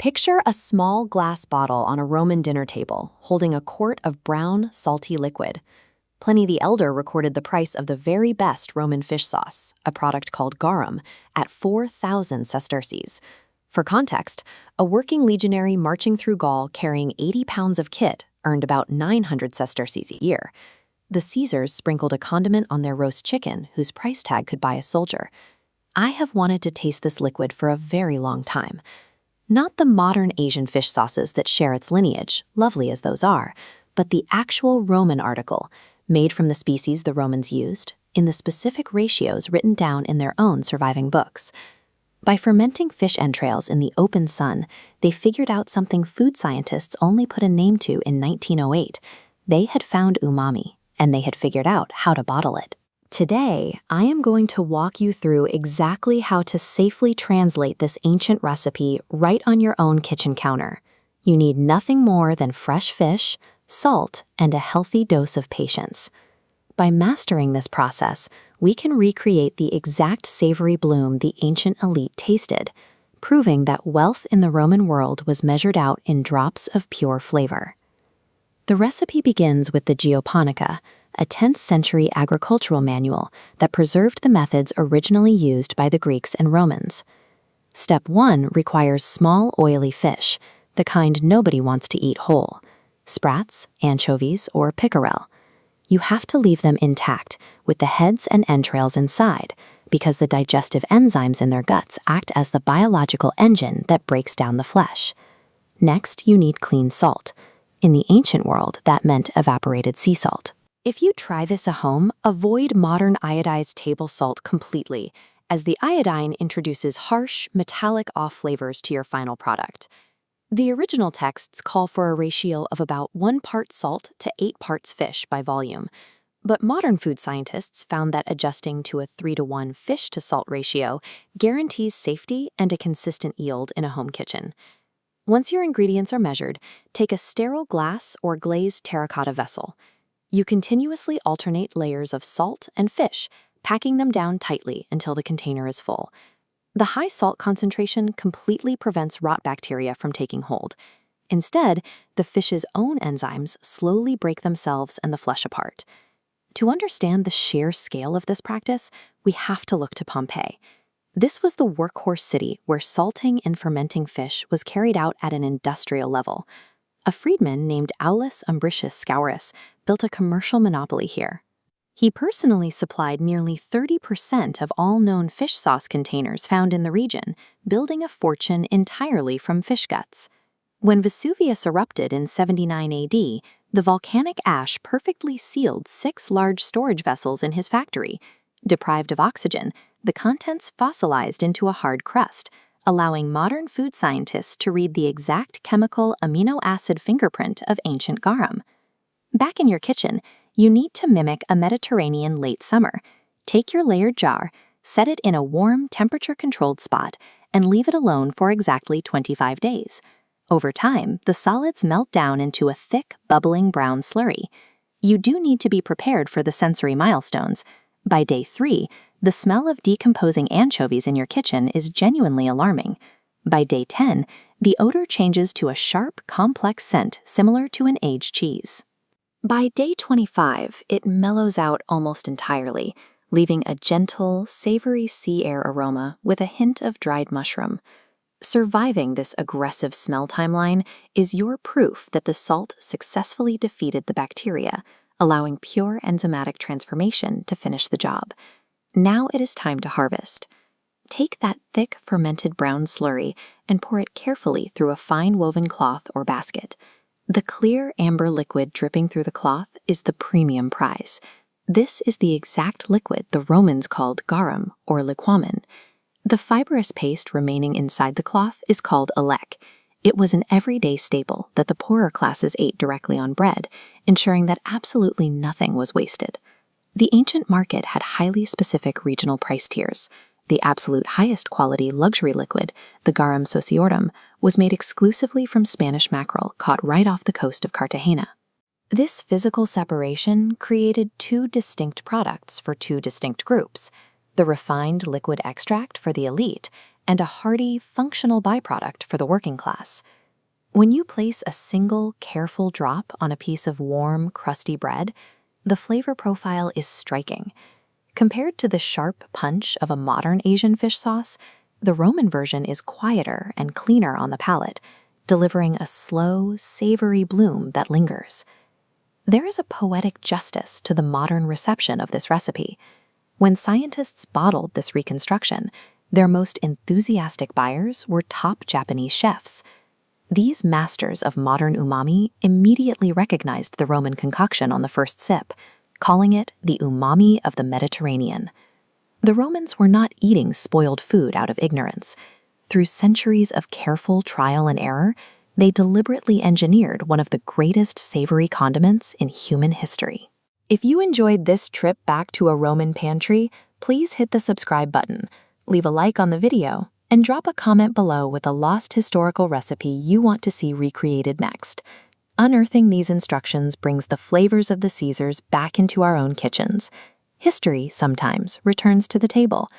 Picture a small glass bottle on a Roman dinner table, holding a quart of brown, salty liquid. Pliny the Elder recorded the price of the very best Roman fish sauce, a product called garum, at 4,000 sesterces. For context, a working legionary marching through Gaul carrying 80 pounds of kit earned about 900 sesterces a year. The Caesars sprinkled a condiment on their roast chicken, whose price tag could buy a soldier. I have wanted to taste this liquid for a very long time. Not the modern Asian fish sauces that share its lineage, lovely as those are, but the actual Roman article, made from the species the Romans used, in the specific ratios written down in their own surviving books. By fermenting fish entrails in the open sun, they figured out something food scientists only put a name to in 1908. They had found umami, and they had figured out how to bottle it. Today, I am going to walk you through exactly how to safely translate this ancient recipe right on your own kitchen counter. You need nothing more than fresh fish, salt, and a healthy dose of patience. By mastering this process, we can recreate the exact savory bloom the ancient elite tasted, proving that wealth in the Roman world was measured out in drops of pure flavor. The recipe begins with the Geoponica, a 10th century agricultural manual that preserved the methods originally used by the Greeks and Romans. Step 1 requires small, oily fish, the kind nobody wants to eat whole: sprats, anchovies, or pickerel. You have to leave them intact, with the heads and entrails inside, because the digestive enzymes in their guts act as the biological engine that breaks down the flesh. Next, you need clean salt. In the ancient world, that meant evaporated sea salt. If you try this at home, avoid modern iodized table salt completely, as the iodine introduces harsh, metallic off flavors to your final product. The original texts call for a ratio of about 1 part salt to 8 parts fish by volume, but modern food scientists found that adjusting to a 3-to-1 fish-to-salt ratio guarantees safety and a consistent yield in a home kitchen. Once your ingredients are measured, take a sterile glass or glazed terracotta vessel. You continuously alternate layers of salt and fish, packing them down tightly until the container is full. The high salt concentration completely prevents rot bacteria from taking hold. Instead, the fish's own enzymes slowly break themselves and the flesh apart. To understand the sheer scale of this practice, we have to look to Pompeii. This was the workhorse city where salting and fermenting fish was carried out at an industrial level. A freedman named Aulus Umbricius Scaurus built a commercial monopoly here. He personally supplied nearly 30% of all known fish sauce containers found in the region, building a fortune entirely from fish guts. When Vesuvius erupted in 79 AD, the volcanic ash perfectly sealed 6 large storage vessels in his factory. Deprived of oxygen, the contents fossilized into a hard crust, allowing modern food scientists to read the exact chemical amino acid fingerprint of ancient garum. Back in your kitchen, you need to mimic a Mediterranean late summer. Take your layered jar, set it in a warm, temperature-controlled spot, and leave it alone for exactly 25 days. Over time, the solids melt down into a thick, bubbling brown slurry. You do need to be prepared for the sensory milestones. By day 3, the smell of decomposing anchovies in your kitchen is genuinely alarming. By day 10, the odor changes to a sharp, complex scent similar to an aged cheese. By day 25, it mellows out almost entirely, leaving a gentle, savory sea air aroma with a hint of dried mushroom. Surviving this aggressive smell timeline is your proof that the salt successfully defeated the bacteria, allowing pure enzymatic transformation to finish the job. Now it is time to harvest. Take that thick, fermented brown slurry and pour it carefully through a fine woven cloth or basket. The clear amber liquid dripping through the cloth is the premium prize. This is the exact liquid the Romans called garum or liquamen. The fibrous paste remaining inside the cloth is called a lek. It was an everyday staple that the poorer classes ate directly on bread, ensuring that absolutely nothing was wasted. The ancient market had highly specific regional price tiers. The absolute highest quality luxury liquid, the garum sociorum, was made exclusively from Spanish mackerel caught right off the coast of Cartagena. This physical separation created 2 distinct products for 2 distinct groups: the refined liquid extract for the elite and a hearty, functional byproduct for the working class. When you place a single, careful drop on a piece of warm, crusty bread, the flavor profile is striking. Compared to the sharp punch of a modern Asian fish sauce, the Roman version is quieter and cleaner on the palate, delivering a slow, savory bloom that lingers. There is a poetic justice to the modern reception of this recipe. When scientists bottled this reconstruction, their most enthusiastic buyers were top Japanese chefs. These masters of modern umami immediately recognized the Roman concoction on the first sip, calling it the umami of the Mediterranean. The Romans were not eating spoiled food out of ignorance. Through centuries of careful trial and error, they deliberately engineered one of the greatest savory condiments in human history. If you enjoyed this trip back to a Roman pantry, please hit the subscribe button, leave a like on the video, and drop a comment below with a lost historical recipe you want to see recreated next. Unearthing these instructions brings the flavors of the Caesars back into our own kitchens. History sometimes returns to the table,